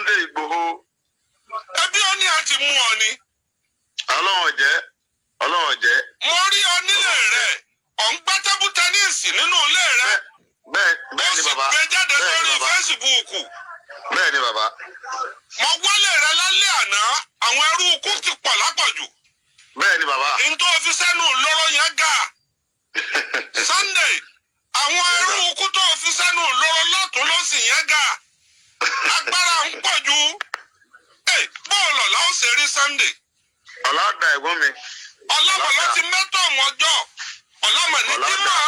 Sunday Igboho. Ẹbí ó ní àti mú ọ ni. Ọlọ́run jẹ́. Mo rí ọ nílé rẹ̀, ọ̀ ń gbá tẹ́bù tẹ́níìsì nínú ilé rẹ̀. Bẹ́ẹ̀ ni bàbá. Ó sì gbé jáde lórí Fésíbúùkù. Bẹ́ẹ̀ ni bàbá. Mo wọlé rẹ lálẹ́ àná, àwọn ẹrú ikú ti pọ̀ lápọ̀jù. Bẹ́ẹ̀ ni bàbá. Ntọ́ fi sẹ́nu lọ́rọ̀ yẹn ga. Sunday, àwọn ẹrú ikú tó fi sẹ́nu lọ́rọ̀ lọ́tún lọ́sì yẹn ga. Agbára ń pọ̀ jù. Bọ́ọ̀lù ọ̀la ó ṣe rí Sunday. Ọ̀la ọ̀dà ẹ̀gbọ́n mi. Ọlọ́mọ ló ti mẹ́tọ̀ ọmọjọ́. Ọlọ́mọ ní kí mọ́.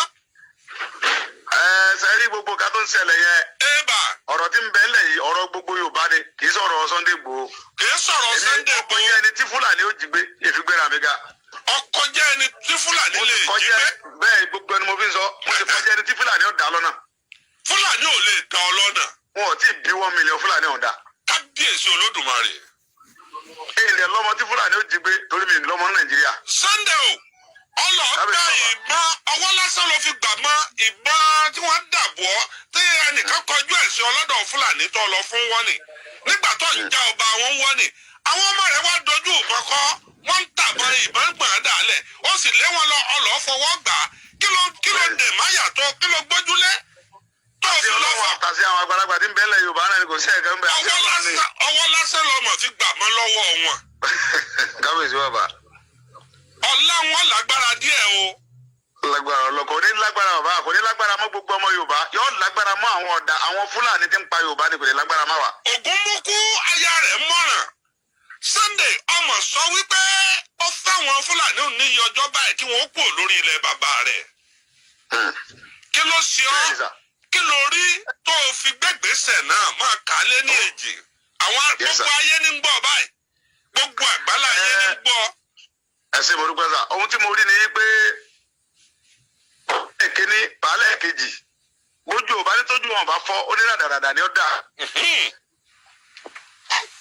Ṣe rí gbogbo ká tó ń ṣẹlẹ̀ yẹn. Ébà. Ọ̀rọ̀ tí ń bẹ ńlẹ̀ yìí ọ̀rọ̀ gbogbo Yorùbá ni kì í sọ̀rọ̀ Sunday Igboho. Kì í sọ̀rọ̀ Sunday Igboho. Èmi kọjá ẹni tí Fúlàní ó jí gbé ìfigbéra mi ga. Ọkọ jẹ́ ẹni tí Fúlàní lè jí gbé. Bẹ́ẹ̀ gbogbo ẹni mo fi ń sọ mo ti kọjá ẹni tí Fúlàní ó dá lọ́nà. Fúlàní ò lè dá ọ lọ́nà. Wọn ò tí ì bí 1 million Fúlàní ọ̀dà. Kábíyèsí Olódùmarè. Ilẹ̀ lọ́mọ tí Fúlàní ó jí gbé torí mi ní lọ́mọ Nàìjíríà. Sunday o ọlọ́ọ̀gbà ìbọn ọwọ́ lásán ló fi gbà mọ́ ìbọn tí wọ́n dàbọ̀ tí ẹnìkan kọjú ẹ̀sìn ọlọ́dọ̀ Fúlàní tó lọ fún wọn ni nígbà tó ń já ọba wọn wọ́n ni àwọn ọmọ rẹ̀ wá dojú ìbọn kọ́ wọ́n ń tàbọn ìbọn gbọ̀n dálẹ̀ ó sì lé wọn lọ ọlọ́ọ̀ fọwọ́ gbà kí ló dè máyà tó kí ló gbójúlé tó fi lọ́wọ́. àtàsí àwọn àgbàlagbà tí ń bẹ́ẹ̀ lẹ̀ Yorùbá náà ni kò sí ẹ̀ka ń bẹ̀ àti ọwọ́ lásán lọmọ fi gbà mọ́ lọ́wọ́ wọn. kábíyèsí bàbá. ọ̀la wọn lágbára díẹ̀ o. lágbára ọlọkọ ní lágbára bàbá kò ní lágbára mọ́ gbogbo ọmọ Yorùbá yóò lágbára mọ́ àwọn ọ̀dà àwọn Fúlàní tí ń pa Yorùbá ni kò ní lágbára má wa. Ògúnmúkú aya rẹ̀ mọ̀ràn Sunday ọmọ sọ wípé ó fáwọn Fúlàní níyì ọjọ́ báyìí kí wọ́n kú lórí ilẹ̀ bàbá rẹ̀. kí ló ṣe ọ́ kí ló rí tó o fi gbẹ́gbẹ́sẹ̀ náà máa kà á lé ní èjì àwọn gbogbo ayé ní ń gbọ́ báyìí gbogbo àgbálá ayé ní ń gbọ́. ẹ ṣé mo dúpẹ́ sà ohun tí mo rí ni pé èkíní baálẹ̀ kejì bójú ò bá ní tójú wọn bá fọ́ oníràdàràdà ni ó dà.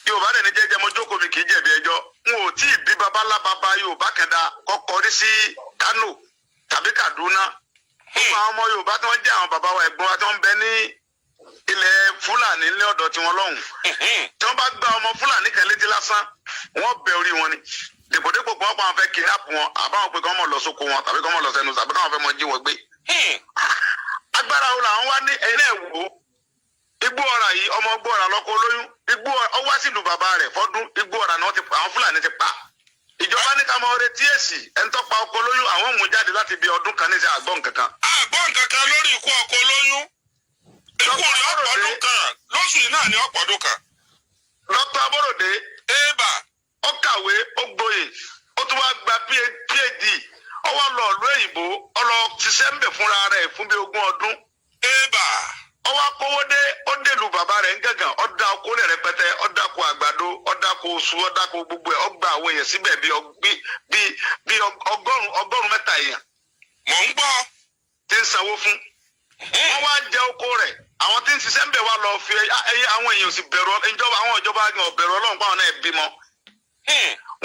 Yorùbá dẹ̀ ní jẹ́jẹ́ mo jókòó mi kì í jẹ̀bi ẹjọ́ n ò tí ì bí babalá baba Yorùbá kẹta kọ́kọ́ rí sí Kánò tàbí Kaduna. Gbogbo àwọn ọmọ Yorùbá tí wọ́n jẹ́ àwọn bàbá wa ẹ̀gbọ́n wa tí wọ́n ń bẹ ní ilẹ̀ Fúlàní ní ọ̀dọ̀ tiwọn lọ́hùn. Tí wọ́n bá gba ọmọ Fúlàní kan létí lásán wọ́n bẹ orí wọn ni. Dèpòdépò kan wọ́n pa àwọn fẹ́ kidnap wọn àbáwọn pé kí wọ́n mọ̀ lọ sóko wọn tàbí kí wọ́n mọ̀ lọ sẹ́nu tàbí kí wọ́n fẹ́ mọ jí wọn gbé. Agbára wo làwọn wá ní ẹ̀yin náà wò ó. Igbó ọ̀rà yìí ọmọ igbó ọ̀rà lọ́kọ olóyún igbó ọwọ́ sílùú bàbá rẹ̀ fọ́dún igbó ọ̀rà náà àwọn Fúlàní ti pa. Ìjọba ní ká mọ retí èsì ẹni tó pa ọkọ olóyún àwọn mú jáde láti bí ọdún kan ní ìṣe àgbọ̀n kankan. Àgbọ̀n kankan lórí ikú ọkọ olóyún. Ikú rẹ̀ ọ̀pọ̀dún kan lóṣù yìí náà ni ọ̀pọ̀dún kan. Dr. Aborode Ébà. Ó kàwé ó gboyè ó tún wá gba PhD ó wá lọ ìlú òyìnbó ó lọ ṣiṣẹ́ ń bẹ̀ fúnra rẹ̀ fún bí 20 ọdún. Ébà. Ó wá kówó dé ó dèlù bàbá rẹ̀ ń gàngàn ó dá oko rẹ̀ rẹpẹtẹ ó dáko àgbàdo ó dáko oṣù ó dáko gbogbo ẹ̀ ó gba àwọn èèyàn síbẹ̀ bí ọgọ́rùn-ún mẹ́ta èèyàn. Mò ń gbọ́. Tí ń sanwó fún. Wọ́n wá jẹ oko rẹ̀ àwọn tí ń ṣiṣẹ́ ń bẹ̀ wá lọ fi àwọn èèyàn sì bẹ̀rù àwọn ìjọba bẹ̀rù Ọlọ́run pàwọn náà bímọ.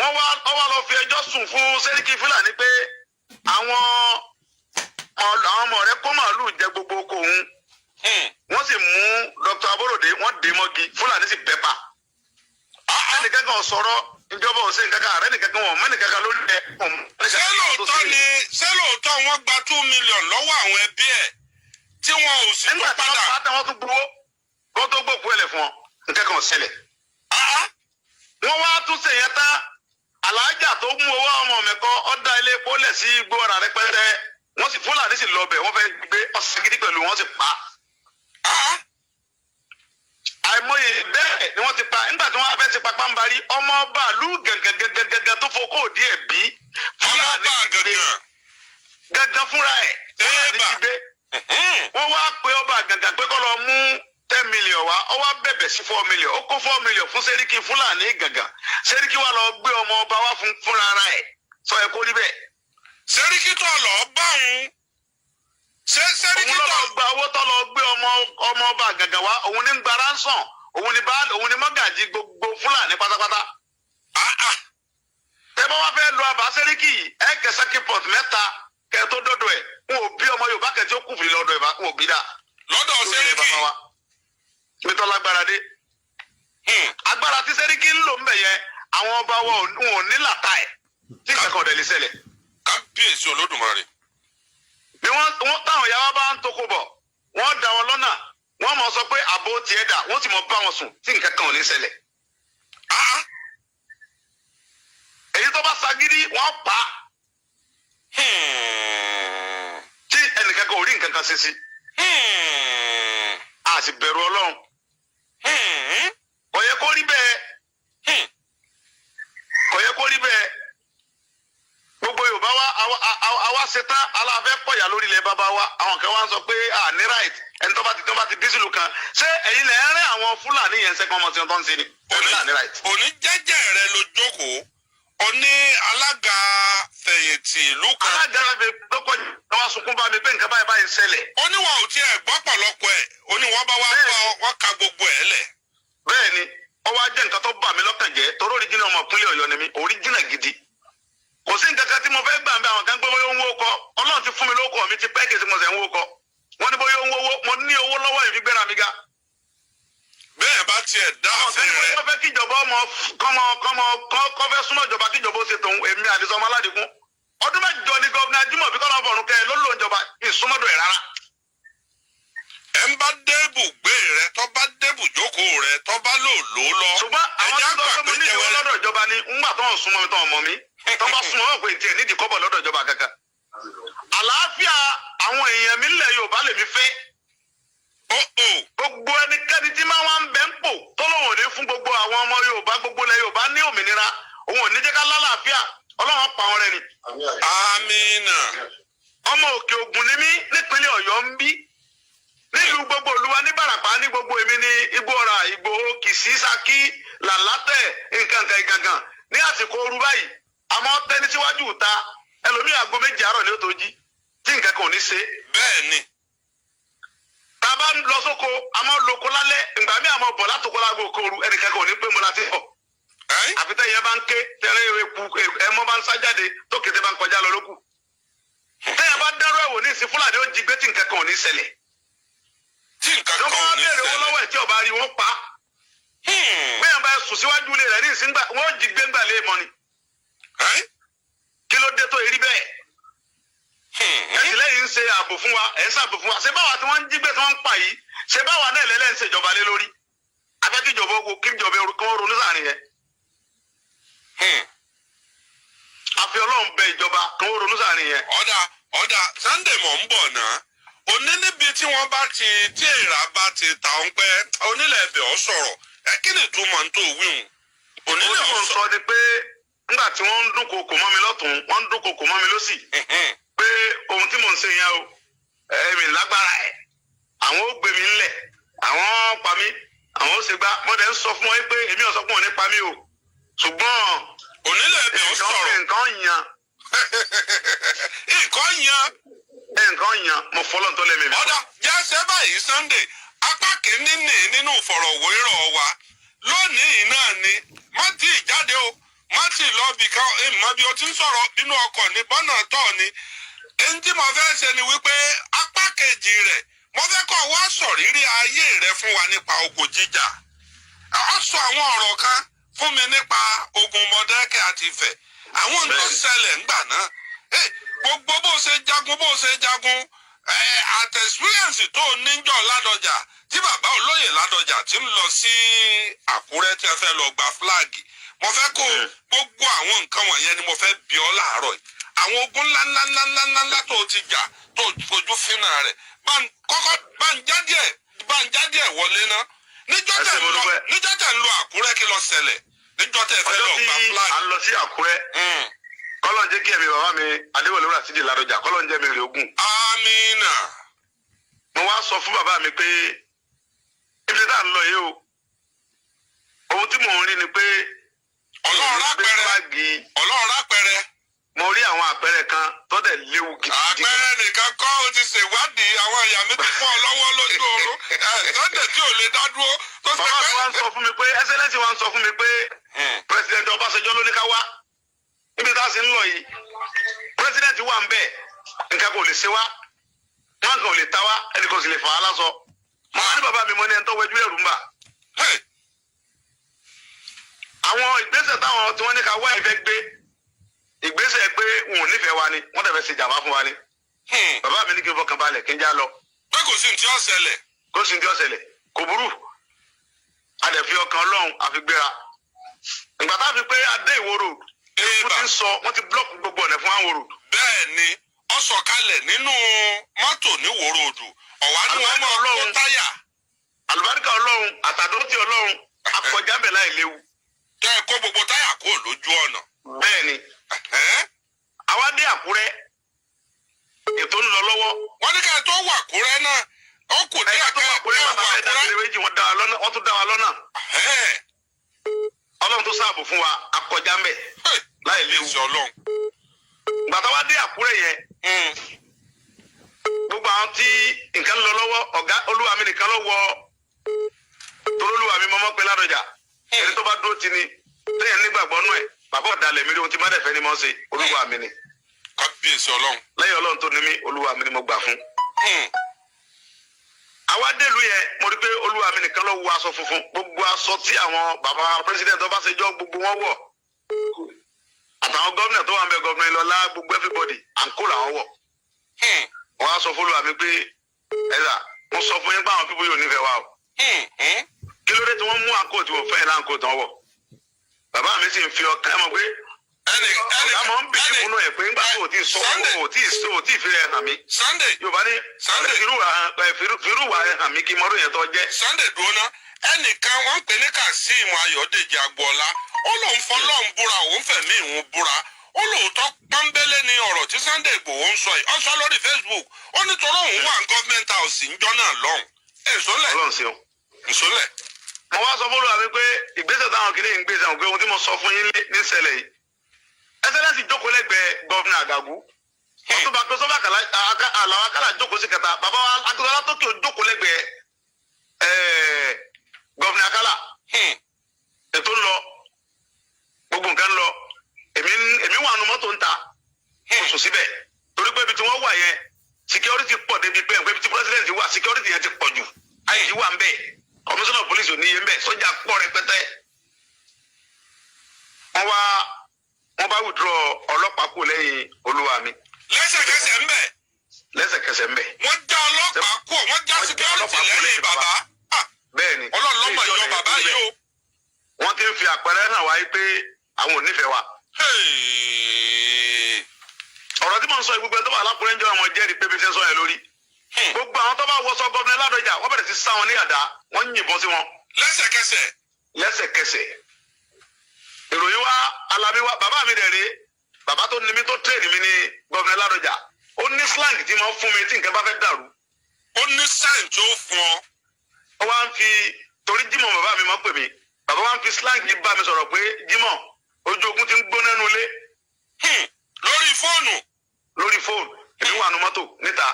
Wọ́n wá lọ fi ẹjọ́ sùn fún Sẹ́ríkì Fúlàní pé àwọn ọmọ rẹ̀ kó màálù jẹ gbogbo oko òun. Wọ́n sì mú Dr. Aborode wọ́n dè mọ́gi Fúlàní sì bẹ́ pa. Ẹnìkan kan sọ̀rọ̀ ìjọba ò sí nǹkan kan ààrẹ nìkan kan wọ̀n mẹ́nìkan kan lórí ẹ̀. Ṣé lóòótọ́ wọ́n gba 2 million lọ́wọ́ àwọn ẹbí ẹ̀ tí wọn ò sì tó padà? Nígbà tí wọ́n pa tán wọ́n tún gbowó kó tó gbòkú ẹ̀lẹ̀ fún ọ nǹkan kan ò ṣẹlẹ̀. Wọ́n wá tún ṣèyẹn tán alájà tó mú owó ọmọ mẹ́kọ́ ọ̀dà ilé epo lẹ̀ sí igbó ọ̀rà rẹpẹtẹ wọ́n sì Fúlàní sì lọ bẹ̀ wọ́n fẹ́ gbé ọ̀sẹ̀ gidi pẹ̀lú wọ́n sì pa. Àìmọye bẹ́ẹ̀ ni wọ́n ti pa nígbà tí wọ́n fẹ́ ti pa pàǹbarí ọmọ bàálù gàngàngàngàngàn tó fokó òdì ẹ̀ bí Fúlàní ti gbé gàngàn fúnra ẹ̀ Fúlàní ti gbé. Wọ́n wá pé ọba gàngàn pé kó lọ mú 10 million wá ó wá bẹ̀bẹ̀ sí 4 million ó kó 4 million fún Sẹ́ríkì Fúlàní gàngàn Sẹ́ríkì wá lọ gbé ọmọ ọba wá fúnra ara ẹ̀ sọ ẹ kó rí bẹ́ẹ̀. Sẹ́ríkì tó lọ bá òun. Sẹ́ríkì tó lọ gba owó tó lọ gbé ọmọ ọba gàngàn wá òun ní gba ransom òun ní mọ́gàjì gbogbo Fúlàní pátápátá. Tẹ́ bá wá fẹ́ lo àbá Sẹ́ríkì ẹ̀ kẹsàn-án kipọ̀t mẹ́ta kẹ́ tó dọ́dọ̀ ẹ̀ n ò bí ọmọ Yorùbá kẹ́ tí ó kù fi lọ́dọ̀ ẹ̀ n ò bí dà. Lọ́dọ̀ Sẹ́ríkì. Nítorí lágbára dé. agbára tí sẹ́ríkì ń lò ń bẹ̀ yẹn àwọn ọba wọn ò ní làtà ẹ̀ tí nǹkan kan ò dẹ̀ lè ṣẹlẹ̀. kábíyèsí olódùmarè. bí wọ́n táwọn ìyá wa bá ń toko bọ̀ wọ́n dá wọn lọ́nà wọ́n mọ̀ sọ pé àbò tiẹ̀ dà wọ́n sì mọ̀ bá wọn sùn tí nǹkan kan ò ní ṣẹlẹ̀. èyí tó bá ṣagídí wọ́n pa á tí ẹnìkan kan ò rí nǹkan kan ṣe sí. a sì bẹ̀rù Ọlọ́run. kò yẹ kó rí bẹ́ẹ̀. kò yẹ kó rí bẹ́ẹ̀. gbogbo Yorùbá wa àwa ṣetán aláfẹ́ pọ̀yà lórí ilẹ̀ bàbá wa àwọn kan wá ń sọ pé ní right ẹni tó bá ti dísìlù kan ṣé ẹ̀yin lẹ̀ ń rẹ́ àwọn Fúlàní yẹn ṣẹ́gun ọmọ tí wọ́n tó ń ṣe ni. òní jẹ́jẹ́ rẹ ló jókòó oní alága fẹ̀yìntì ìlú kan. alága rẹ lọ́kọ̀ wá sunkún bá mi pé nǹkan báyìí báyìí ṣẹlẹ̀. ó ní wọn ò tiẹ̀ gbọ́ pọ̀lọpọ̀ ẹ̀ ó ní wọ́n bá wá gbọ́ wọ́n ka gbogbo ẹ̀ lẹ̀. bẹ́ẹ̀ ni ó wá jẹ́ nǹkan tó bà mí lọ́kàn jẹ́ torí oríjìnà ọmọ ìpínlẹ̀ Ọ̀yọ́ ni mi oríjìnà gidi. kò sí nǹkan kan tí mo fẹ́ gbà ń bẹ àwọn kan gbé bóyá ń wó kọ Ọlọ́run ti fún mi lóko mi ti pẹ́ kí n sì mo sẹ̀ ń wó kọ wọ́n ní bóyá ń wówó mo ní owó lọ́wọ́ ìfigbéra mi ga. bẹ́ẹ̀ bá tiẹ̀ dá ọ̀fẹ́ rẹ̀. wọ́n fẹ́ kíjọba ọmọ kọ́ fẹ́ súnmọ́ ìjọba kíjọba ó ṣe tòun èmi àdìsọ́ ọmọ aládìkún ọdún mẹ́jọ ni gọ́ọ̀nà Ajímọ̀bí kọ́ lọ́n fọ̀rùn kẹ́ ẹ ló lò ìjọba ìsúnmọ́dọ̀ ẹ̀ rárá. ẹ ń bá débù gbé rẹ tó bá débù jókòó rẹ tó bá lò lọ. ṣùgbọ́n àwọn tó sọ pé mo ní ìdíwọ́ lọ́dọ̀ ìjọba ni ńgbà tó ń súnmọ́ mi tó ń mọ̀ mí tó bá súnmọ́ wọn pé tiẹ̀ nídìí kọ́bọ̀ lọ́dọ̀ ìjọba kankan. àlàáfíà àwọn èèyàn mi nílẹ̀ Yorùbá lèmi fẹ́. gbogbo ẹnikẹ́ni tí máa wá ń bẹ́ ń pò tó lóun ò ní fún gbogbo àwọn ọmọ Yorùbá gbogbo ilẹ̀ Yorùbá ní òmìnira òun ò ní jẹ́ ká lálàáfíà Ọlọ́run pa wọn rẹ ni. Àmín. ọmọ Òkè Ògùn ni mí nípínlẹ̀ Ọ̀yọ́ ń bí nílùú gbogbo Olúwa ní Bàràpá ní gbogbo èmi ní Igbóọrà Ìgbòho Kìsì Ṣakí Làlátẹ̀ nǹkan ní àsìkò ooru báyìí àmọ́ tẹni síwájú ìta ẹlòmíì aago 2 àárọ̀ ni ó tó jí tí nǹkan kan ò ní ṣe. bẹ́ẹ̀ ni. tá a bá ń lọ sóko àmọ́ lóko lálẹ́ ìgbà míì àmọ́ bọ̀ látòkó láago òkooru ẹnìkan kan ò ní pé mo láti bọ̀. àfi tẹ́yìn ẹ bá ń ké tẹ́lẹ̀ eku ẹmọ bá ń sá jáde tó kété bá ń kọjá lọ lókù. tẹ́yìn bá dárò ẹ̀wò ní ìsìn Fúlàní ó jí gbé tí nǹkan kan ò ní ṣẹlẹ̀. tí nǹkan kan ò ní ṣẹlẹ̀. lọ́wọ́ lọ́wọ́ ẹ̀ tí ọba rí wọn pa. bẹ́ẹ̀ bá sùn síwájú ilé rẹ̀ ní ìsìn wọ́n jí gbé ńgbà lé mọ́ ni. kí ló dé tó erí bẹ́ẹ̀. ẹ̀sìn lẹ́yìn ń ṣe ààbò fún wa ẹ̀ ń ṣààbò fún wa ṣé báwa tí wọ́n ń jí gbé tí wọ́n ń pa yìí ṣé báwa náà lẹ́lẹ́ ń ṣèjọba lé lórí. afẹ́kíjọba owó kíjọba kí wọ́n ronú sáà nìyẹn. àfi Ọlọ́run bẹ ìjọba kí wọ́n ronú sáà nìyẹn. ọ̀dà Sunday mọ̀ ń bọ̀ náà òní níbi tí wọ́n bá tí èèrà bá ti ta ọ̀n pẹ́ onílẹ̀ ẹ̀bẹ̀ ọ̀ sọ̀rọ̀ kí ni ìtumọ̀ ń tó wíhun. onílẹ̀ ọ̀ sọ ni pé nígbà tí wọ́n ń dúnkokò mọ́ mi lọ́tún wọ́n ń dúnkokò mọ́ mi lọ́sì pé ohun tí mò ń ṣe yẹn o èmi lágbára ẹ̀ àwọn ó gbé mi ńlẹ̀ àwọn pa mí àwọn ó ṣe gbá mọ́dẹ̀ ń sọ fún wọn pé èmi ò sọ fún wọn nípa mi o ṣùgbọ́n onílẹ̀ ẹ̀bẹ̀ ọ̀ sọ̀rọ̀ nǹkan yan mo fọlọ́ tó lẹ́mìí. ọ̀dà jẹ́sẹ̀ báyìí Sunday apá kìíní nínú ìfọ̀rọ̀wérọ̀ wa lónìí náà ni má tí ì jáde o má tí ì lọ bìkan ìmọ̀ bí o ti ń sọ̀rọ̀ nínú ọkọ̀ ní bọ́nà tọ̀ ni ẹni tí mo fẹ́ ṣe ni wípé apá kejì rẹ̀ mo fẹ́ kọ́ wá sọ̀rírí ayé rẹ̀ fún wa nípa ogun jíjà ó sọ àwọn ọ̀rọ̀ kan fún mi nípa ogun Mọdákẹ́kẹ́ àti Ifẹ̀ àwọn tó ṣẹlẹ̀ ńgbà náà gbogbo bó ṣe jagun àti experience tó níjọ́ Ládọjà tí bàbá olóyè Ládọjà ti ń lọ sí Àkúrẹ́ tí a fẹ́ lọ gba fúláàgì mo fẹ́ kó gbogbo àwọn nǹkan wọ̀nyẹn ni mo fẹ́ bi ọ́ láàárọ̀ yìí àwọn ogun ńláńláńláńláńlá tó ti jà tó fojú fínà rẹ̀ bá ń já díẹ̀ wọlé ná níjọ́ tẹ̀ ń lọ Àkúrẹ́ kí ló ṣẹlẹ̀ níjọ́ tẹ̀ fẹ́ lọ gba fúláàgì. ọjọ́ tí a lọ sí Àkúrẹ́ kọ́lọ́n jẹ́ kí ẹ̀mí bàbá mi Adéwọlé Rasidi Ládọjà kọ́lọ́n jẹ́ mi rè ogun. Amina. mo wá sọ fún bàbá mi pé ibi tá à ń lọ yìí o ohun tí mò ń rí ni pé Ọlọ́run rápẹrẹ. mo rí àwọn àpẹẹrẹ kan tó dẹ̀ léwu gidigidi. àpẹẹrẹ nìkan kọ́ o ti ṣèwádìí àwọn ìyá mi ti pọ̀ lọ́wọ́ lójú oorun Sunday tí ò lè dá dúró. bàbá mi wá ń sọ fún mi pé Excellency wá ń sọ fún mi pé President Ọbásanjọ́ ló ní ká wá níbi tá a sì ń lọ yìí President wà ń bẹ̀ nǹkan kò lè ṣe wá wọn kàn ò lè ta wá ẹnì kan sì lè fà á lásọ. mo wá ní bàbá mi mo ní ẹni tó wẹjú ẹrù ń bà. àwọn ìgbésẹ̀ táwọn tí wọ́n ní ká wá ìfẹ́ gbé ìgbésẹ̀ pé wọn ò nífẹ̀ẹ́ wa ni wọ́n dẹ̀ fẹ́ ṣe jàmbá fún wa ni. Bàbá mi ní kí n fọkàn balẹ̀ kí n já lọ. pé kò sí ní tí ó ṣẹlẹ̀. Kó sì ń tí ó ṣẹlẹ̀ kò burú. A dẹ̀ fi ọkàn Ọlọ́run àfi gbéra. Ìgbà tá a fi pé adé Ìwó road wọ́n ti ń sọ wọ́n ti blọ́ọ̀kì gbogbo ọ̀nà fún àwọn road. bẹ́ẹ̀ ni ó sọ̀kalẹ̀ nínú mọ́tò ní Ìwó road ọ̀wá ni wọ́n máa lọ́wọ́ táyà. Àlùbáríkà Ọlọ́run àtàdótì Ọlọ́run akọjá bẹ̀ láì léwu. tẹ́ ẹ kó gbogbo táyà kó lójú ọ̀nà. Bẹ́ẹ̀ ni àwa dé Àkúrẹ́ ètò ń lọ lọ́wọ́. wọ́n ní ká tó wà Àkúrẹ́ náà ó kù díẹ̀ Ẹ̀ka tó wà Àkúrẹ́ bàbá ẹ̀dá ìdílé méjì wọ́n tún dá wa lọ́nà. Ọlọ́run tó sáàbò fún wa akọjá ń bẹ̀ láì léwu. Gbàtà wa dé Àkúrẹ́ yẹn gbogbo àwọn tí nǹkan ń lọ lọ́wọ́ ọ̀gá olúwa mi nìkan ló wọ torí olúwa mi mọ́mọ́ pé Ládọjà ẹni tó bá dúró ti ni lẹ́yìn nígbàgbọ́ nú ẹ̀ bàbá ọ̀dàlẹ̀ mi ni ohun tí má dẹ̀ fẹ́ ni mo ṣe olúwa mi ni. kábíyèsí Ọlọ́run. lẹ́yìn Ọlọ́run tó ní mí olúwa mi ni mo gbà fún. àwa délùú yẹn mo rí pé olúwa mi nìkan ló wọ aṣọ funfun gbogbo aṣọ tí àwọn bàbá pírẹsidẹ̀ntì Ọbásanjọ́ gbogbo wọn wọ̀ àtàwọn gómìnà tó wà ń bẹ gómìnà Ìlọlá gbogbo everybody àǹkó làwọn wọ̀. wọ́n á sọ fún olúwa mi pé ẹ̀dà mo sọ fún yín pé àwọn pípọ̀ yóò nífẹ̀ẹ́ wa o. kí ló dé tí wọ́n mú àǹkó tí wọ́n fẹ́ láǹkó tán wọ̀. bàbá mi sì ń fi ọkàn ẹ mọ̀ pé ọ̀gá mọ̀ ń bìí fún ẹ̀ pé ńgbà tó o ti sọ o ti fi ẹ̀ hàn mí. Yorùbá ní firú wà ẹ̀ hàn mí kí mọ́rọ́ yẹn tó jẹ́. Sunday dúró ẹnìkan wọ́n ń pè ní Kazeem Ayọ̀dèjì Agboola ó lóun fọlọ́run búra òun fẹ̀mí ìhun búra ó lóòótọ́ pọ́nbélé ni ọ̀rọ̀ tí Sunday Igboho ń sọ yìí ó sọ lórí Facebook ó ní torí òun wà ní gọ́ọ̀mẹ̀ntì house ńjọ́ náà lọ́hùn. èsòlẹ̀ èsòlẹ̀. mo wá sọ fún olúwa mi pé ìgbésẹ̀ táwọn kìnìún ń gbèsè àwọn pé ohun tí mo sọ fún yín ní ṣẹlẹ̀ yìí ẹsẹ̀lẹ́sì jókòó lẹ́gbẹ̀ẹ́ gọ́ọ̀nà Àgàgù wọ́n tún bá pé sọ́fà àlàó akálà jókòó sí kẹta bàbá wa Akíntọ́lá tó kí o jókòó lẹ́gbẹ̀ẹ́ gọ́ọ̀nà Akálà ètò ń lọ gbogbo nǹkan ń lọ èmi wà nù mọ́tò ń ta oṣù síbẹ̀ torí pé ibi tí wọ́n wà yẹn security pọ̀ débi pé ibi tí president wà security yẹn ti pọ̀ jù àyè wà ń bẹ̀ commissioner of police ò ní yé ń bẹ̀ sọ́jà pọ̀ rẹpẹtẹ wọ́n bá withdraw ọlọ́pàá kù lẹ́yìn olúwa mi. lẹ́sẹ̀kẹsẹ̀ ń bẹ̀. lẹ́sẹ̀kẹsẹ̀ ń bẹ̀. wọ́n já ọlọ́pàá kù wọ́n já security lẹ́yìn bàbá. bẹ́ẹ̀ni ọlọ́lọ́mọ ìjọ bàbá yìí o. wọ́n ti ń fi àpẹẹrẹ hàn wáyé pé àwọn ò nífẹ̀ẹ́ wa. ọ̀rọ̀ tí mò ń sọ gbogbo ẹni tó wà lápúrẹ́ ń jẹ́ ọmọ jẹ́rìí pé bí ṣe ń sọ yẹn lórí. gbogbo àwọn tó bá wọṣọ gọ́ọ̀nà Ládọjà wọ́n bẹ̀rẹ̀ sí sá wọn ní àdá wọ́n yìnbọn sí wọn. lẹ́sẹ̀kẹsẹ̀ ìròyìn wa alámi wa bàbá mi dẹ̀ rè bàbá tó ní mi tó tẹ̀lé mi ní gọ́ọ̀nà Ládọjà ó ní slang tí mo fún mi tí nǹkan bá fẹ́ dàrú. ó ní sign tó fún ọ. ó wá ń fi torí Jímọ̀ bàbá mi máa ń pè mí bàbá wa ń fi slang yìí bá mi sọ̀rọ̀ pé Jímọ̀ ojú ogun ti ń gbóná nulẹ̀. lórí fóònù. èmi wà nù mọ́tò níta.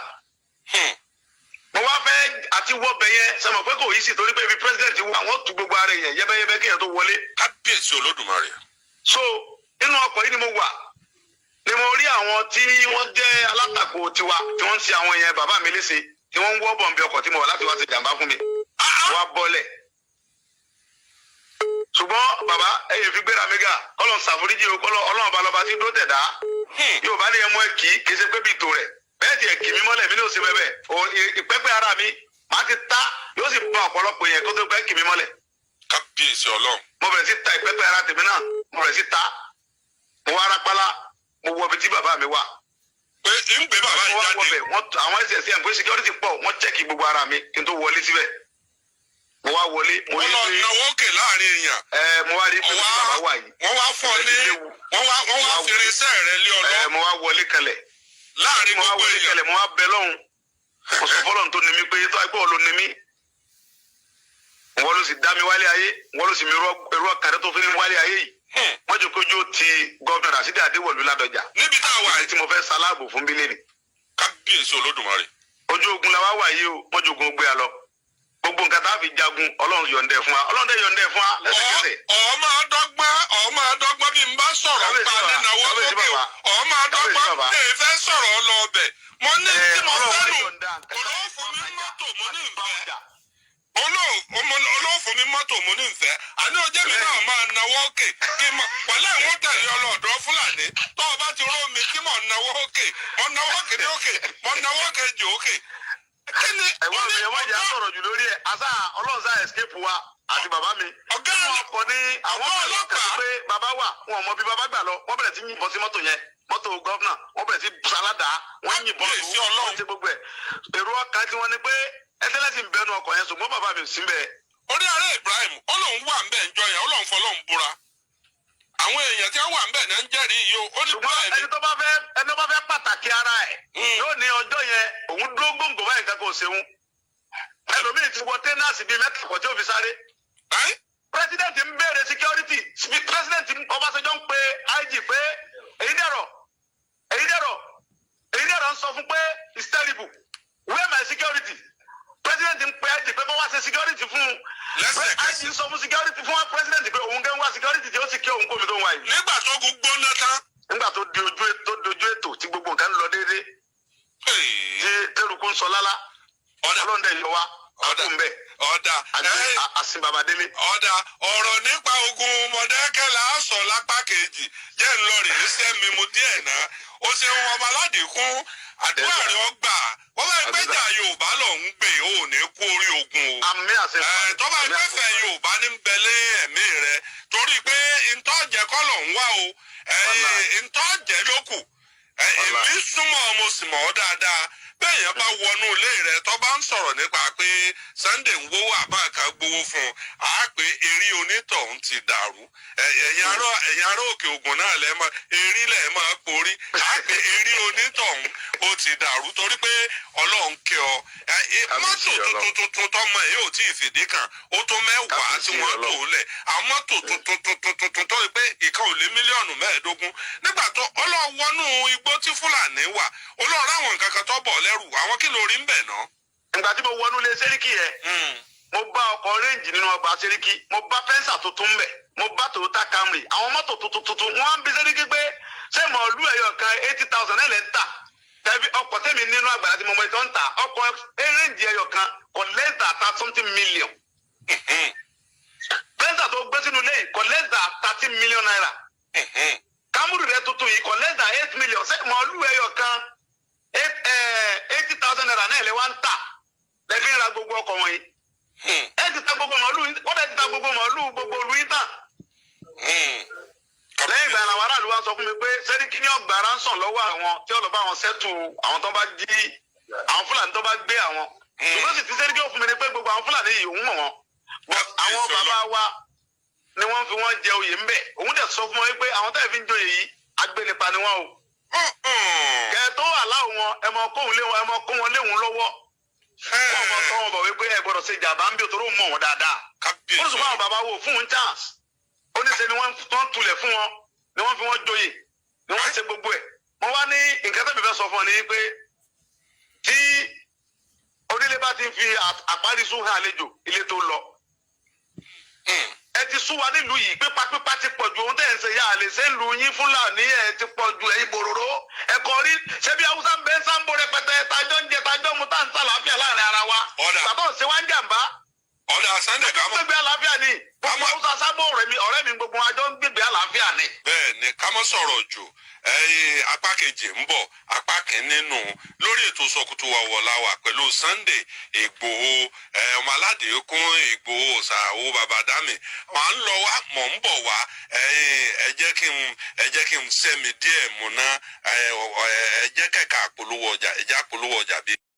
mo wá fẹ́ àti wọ́bẹ̀ yẹn sọmọ pé kò yí sí torí pé ibi president wà wọ́n tu gbogbo ara yẹn yẹ́bẹ́yẹ́bẹ́ kéèyàn tó wọlé. kábíyèsí Olódùmarè. so inú ọkọ̀ yìí ni mo wà ni mo rí àwọn tí wọ́n jẹ́ alátakò tiwa tí wọ́n ń ṣe àwọn yẹn bàbá mi léṣe tí wọ́n ń wọ́ bọ̀m̀bì ọkọ̀ tí mo wà láti wá ṣe jàǹbá fún mi. wọ́n á bọ́lẹ̀. ṣùgbọ́n bàbá ẹ̀yẹ fi gbéra mi gà kọ́lọ̀ ṣàforíjì o kọ́lọ̀ ọlọ́run balọ̀ba tí dó tẹ̀dá yóò bá ní ẹmọ ẹ kì í kì í ṣe pé bí ìtò rẹ̀ bẹ́ẹ̀ tiẹ̀ kì mí mọ́lẹ̀ mi ní òsì bẹ́ẹ̀ ìpẹ́pẹ́ ara mi màá ti ta yóò sì bọ́ ọ̀pọ̀lọpọ̀ yẹn kó tó pẹ́ kì mí mọ́lẹ̀. kábíyèsí Ọlọ́run. mo bẹ̀rẹ̀ sí ta ìpẹ́pẹ́ ara tèmi náà mo bẹ̀rẹ̀ sí ta mo wá rápálá mo wọ ibi tí bàbá mi wà. pé ń gbé bàbá yìí jáde. àwọn ẹsẹ̀ àgbẹ̀ security pọ̀ wọ́n chẹ́kì gbogbo ara mi kí n tó wọlé síbẹ̀. mo wá wọlé mo rí pé wọ́n lọ náwó kè láàrin èèyàn. mo wá rí pé bàbá wà yìí. wọ́n wá fọ́ ní wọ́n wá fèrèsé rẹ̀ lé ọlọ́. mo wá wọlé kalẹ̀. láàrin gbogbo èèyàn. mo wá bẹ lọ́hùn mo sọ fọlọ́n tó ní mi pé tó ẹgbẹ́ ọ̀lọ́ ní mi. wọ́n ló sì dá mi wálé ayé wọ́n ló sì mi ẹrú ọ̀kadà tó fi ní wálé ayé yìí. wọ́n jẹ́ kójú ti gọ́ọ̀nà Rasidi Adéwọ̀lú Ládọjà. níbi tá a wà yìí tí mo fẹ́ saláàbò fún bílẹ̀ ni. kábíyèsí Olódùmarè. ojú ogun la wá wà yìí o wọ́n jogun gbé a lọ. gbogbo nǹkan tá a fi jagun Ọlọ́run yọ̀ǹdẹ̀ fún wa Ọlọ́run dẹ̀ yọ̀ǹdẹ̀ fún wa lẹ́sẹ̀kẹsẹ̀. ọmọ adọ́gbọ́n bí n bá sọ̀rọ̀ pa nínáwó sókè ọmọ adọ́gbọ́n lè fẹ́ sọ̀rọ̀ lọ ọbẹ̀ mo ní tí mo fẹ́ nù olóòfún mi mọ́tò mo ní ìfẹ́ olóòfún mi mọ́tò mo ní ìfẹ́ àní ọjọ́ mi náà máa nawọ́ òkè kí n mọ̀ pẹ̀lú àwọn tẹ̀lé ọlọ́ọ̀dọ́ fúlàní tó o bá ti ró mi kí mọ̀ nawọ́ òkè mọ̀ nawọ́ òkè ní òkè mọ̀ nawọ́ òkè jù òkè. ẹ̀wọ́n mi ẹ̀wọ́n ìjà sọ̀rọ̀ jù lórí ẹ̀ àṣà ọlọ́run sá escape wa àti bàbá mi. ọ̀gá ọkọ̀ ní àwọn ọlọ́pàá pé bàbá wà wọn mọ bí bàbá gbà lọ wọ́n bẹ̀rẹ̀ sí yìnbọn sí mọ́tò yẹn mọ́tò gọ́vnà wọ́n bẹ̀rẹ̀ sí sáládà wọ́n yìnbọn sí ọlọ́run ti gbogbo ẹ̀. èrò ọkàn tí wọ́n ní pé ẹtẹ́lẹ́sì ń bẹnu ọkọ̀ yẹn ṣùgbọ́n bàbá mi ò sí bẹ́ẹ̀. orí ààrẹ Ibrahim ó lóun wà ń bẹ̀ ń jọ yẹn ó lóun fọlọ́un búra àwọn èèyàn tí wọ́n wà ń bẹ̀ náà ń jẹ́rìí yìí ó ní bẹ́ẹ̀ ni. ẹni tó bá fẹ́ pàtàkì ara ẹ̀ yóò ní ọjọ́ yẹn òun dúró gbòǹgbò báyìí nǹkan kò ṣeun ẹlòmíì ti wọ tẹ́nàsì bíi mẹ́ta kọ̀ tí ò fi sáré. pírẹsidẹ́ǹtì ń béèrè security pírẹsidẹ́ǹtì Ọbásanjọ́ ń pe IG pé èyí dẹ̀rọ̀ ń sọ fún pé it's terrible where my security pírẹsidẹ́ǹtì ń pe IG pé kó wá ṣe security fún un IG ń sọ fún security fún pírẹsidẹ́ǹtì pé òun gẹ́ ń wá security tí ó sì kí òun kó mi tó ń wá yìí. nígbà tó gbóná tán. nígbà tó dojú ètò tí gbogbo nǹkan lọ déédéé tí tẹrùkù ń sọ lálá ọlọ́ndẹ̀ yọ wá ọdún bẹ́ẹ̀ àti babadélé. ọ̀dà ọ̀rọ̀ nípa ogun Mọ̀dákẹ́kẹ́ la sọ lápá kejì jẹ́ ń lọ rèé sẹ́mi mu díẹ̀ náà ó ṣeun ọmọ aládìkún àdúrà rẹ̀ ọgbà wọ́n bá gbẹ́jà Yorùbá lọ ń gbé ò ní kú orí ogun o. àmì àṣẹ. tọ́ba ìgbẹ́fẹ̀ Yorùbá ní bẹ̀lẹ́ ẹ̀mí rẹ̀ torí pé ntọ́jẹ́ kọ́ lọ ń wá o ntọ́jẹ́ ló kù èmi súnmọ́ mo sì mọ̀ ọ́ dáadáa bẹ́ẹ̀ yẹn bá wọnú ilé rẹ̀ tó bá ń sọ̀rọ̀ nípa pé Sunday ń gbowó àbáǹkà gbowó fún un á pé eré onítọ̀hún ti dàrú ẹ̀yin ará òkè ògùn náà lẹ́ẹ̀mọ́ eré lẹ́ẹ̀ máa porí á pé eré onítọ̀hún ó ti dàrú torí pé Ọlọ́run kẹ́ ọ mọ́tò tuntun tọmọ ẹ̀ yóò tí ì fìdí kan ó tó mẹ́wàá tí wọ́n tò lẹ̀ àwọn mọ́tò tuntun tó pé ìkan ò lé mílíọ̀nù mẹ́ẹ̀ẹ́dógún nígbà tó Ọlọ́run wọnú igbó tí Fúlàní wà Ọlọ́run ráwọn nǹkan kan tó bọ̀ lẹ́rù àwọn kí lórí ń bẹ̀ náà. ìgbà tí mo wọnú ilé sẹ́ríkì yẹn mo bá ọkọ̀ rẹ́ǹjì nínú ọgbà sẹ́ríkì mo bá fẹ́ǹsà tuntun mbẹ̀ mo bá Toyota Camry àwọn mọ́tò tuntun wọ́n á ń bí sẹ́ríkì pé ṣé mọ̀ọ́lú ẹ̀yọ̀ kan 80,000 ẹ̀ lẹ́ ń tà tẹ̀bí ọkọ̀ tẹ̀mí nínú àgbàlá tí mo mọ ìtọ́ ń tà ọkọ̀ rẹ́ǹjì ẹ̀yọ̀ kan kò less than 30 million. fẹ́ǹsà tó gbé sínú ilé yìí kò less than 30 million naira. Camry rẹ̀ tuntun yìí kò less than 8 million ṣé mọ̀ọ́lú ẹ̀yọ̀ kan 80,000 naira náà lè wá ń tà lẹ́bí ń ra gbogbo ọkọ̀ wọ̀nyí. ẹ ti ta gbogbo màálù wọ́n ti ta gbogbo màálù gbogbo olú yín tàn. lẹ́yìn ìgbà àwọn aráàlú wa sọ fún mi pé sẹ́ríkì ní ọgbà ránṣọ̀n lọ́wọ́ àwọn tí ó lọ bá wọn sẹ́tù àwọn tó bá jí àwọn Fúlàní tó bá gbé àwọn. ṣùgbọ́n sì ti sẹ́ríkì ó fún mi ní pé gbogbo àwọn Fúlàní yìí òun mọ̀ wọn. àwọn bàbá wa ni wọ́n fi wọ́n jẹ oyè ńbẹ̀ òun dẹ̀ sọ fún wọn pé àwọn tẹ́lẹ̀ fi ń joyè yìí agbénipa ni wọ́n o. kẹ́ẹ̀tọ́ wà láwọn wọn ẹ mọ kó wọn léwọn lọ́wọ́ wọ́n mọ tọ́ wọn bọ̀ wípé ẹ gbọ́dọ̀ ṣe jàmbá ń bí o tó rò mọ̀ wọn dáadáa. ó sì fún àwọn bàbá wo fún un chance ó ní ṣe ni wọ́n tulẹ̀ fún wọn ni wọ́n fi wọ́n joyè ni wọ́n ṣe gbogbo ẹ̀. wọ́n wá ní nǹkan tẹ́mi fẹ́ sọ fún ọ ní pé tí onílé bá ti ń fi àparísù hàn àlejò ilé tó lọ ẹ ti sún wa nílùú yìí pípa ti pọ̀ ju ohun tẹ̀ ń ṣe yá àlè ṣe ń lu yín Fúlàní ẹ ti pọ̀ ju ẹ̀yin bòròró ẹ̀kọ́ rí ṣebí Haúsá ń bẹ Sáńbó rẹpẹtẹ tajọ́ ń jẹ tajọ́ mu tá ń sàlàáfíà láàrin ara wa bàbá ò ṣe wá ń jàǹbá. ọ̀dà Sunday ká mọ̀ gbẹgbẹ àlàáfíà ni gbogbo Haúsá Sáńbó ọ̀rẹ́ mi gbogbo àjọ ń gbẹgbẹ àlàáfíà ni. bẹ́ẹ̀ ni ká mọ́ sọ̀rọ̀ jù apá kejì ń bọ̀ apá kìíní nù lórí ètò Sọ̀kùtù Ọ̀wọ̀láwà pẹ̀lú Sunday Ìgbòho ọmọ aládìíkún Ìgbòho ṣàwó babadami máa ń lọ wá mọ̀ ń bọ̀ wá ẹ jẹ́ kí n sẹ́mi díẹ̀ múná ẹ jẹ́ kẹ̀kẹ́ àpolówó ọjà ẹ jẹ́ àpolówó ọjà bíi.